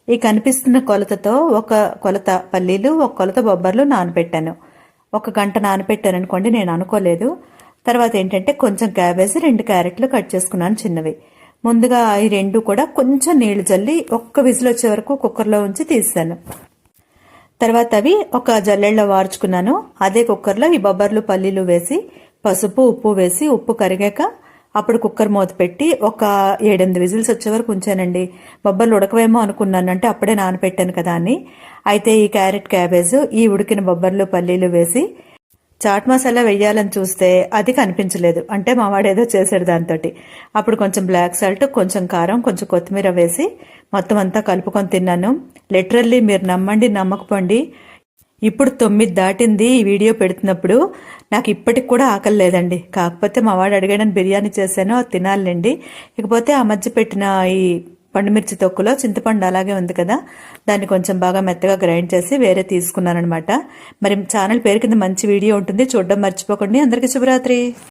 ఈ కనిపిస్తున్న కొలతతో ఒక కొలత పల్లీలు, ఒక కొలత బొబ్బర్లు నానబెట్టాను. 1 గంట నానబెట్టాను అనుకోండి, నేను అనుకోలేదు. తర్వాత ఏంటంటే కొంచెం క్యాబేజీ, 2 క్యారెట్లు కట్ చేసుకున్నాను చిన్నవి. ముందుగా ఈ 2 కూడా కొంచెం నీళ్లు జల్లి ఒక్క విజిల్ వచ్చే వరకు కుక్కర్లో ఉంచి తీసాను. తర్వాత అవి ఒక జల్లెడలో వార్చుకున్నాను. అదే కుక్కర్లో ఈ బొబ్బర్లు, పల్లీలు వేసి పసుపు, ఉప్పు వేసి ఉప్పు కరిగాక అప్పుడు కుక్కర్ మూత పెట్టి ఒక 7-8 విజిల్స్ వచ్చే వరకు ఉంచానండి. బొబ్బర్లు ఉడకవేమో అనుకున్నాను, అంటే అప్పుడే నానపెట్టాను కదా అని. అయితే ఈ క్యారెట్, క్యాబేజ్, ఈ ఉడికిన బొబ్బర్లు, పల్లీలు వేసి చాట్ మసాలా వెయ్యాలని చూస్తే అది కనిపించలేదు. అంటే మావాడు ఏదో చేశాడు దాంతో. అప్పుడు కొంచెం బ్లాక్ సాల్ట్, కొంచెం కారం, కొంచెం కొత్తిమీర వేసి మొత్తం అంతా కలుపుకొని తిన్నాను. లిటరల్లీ మీరు నమ్మండి నమ్మకపోండి, ఇప్పుడు 9 దాటింది ఈ వీడియో పెడుతున్నప్పుడు. నాకు ఇప్పటికి కూడా ఆకలి లేదండి. కాకపోతే మా వాడు అడిగాడని బిర్యానీ చేశాను, అది తినాలండి. ఇకపోతే ఆ మధ్య పెట్టిన ఈ పండుమిర్చి తొక్కులో చింతపండు అలాగే ఉంది కదా, దాన్ని కొంచెం బాగా మెత్తగా గ్రైండ్ చేసి వేరే తీసుకున్నాను అనమాట. మరి ఛానల్ పేరు కింద మంచి వీడియో ఉంటుంది, చూడడం మర్చిపోకండి. అందరికీ శుభరాత్రి.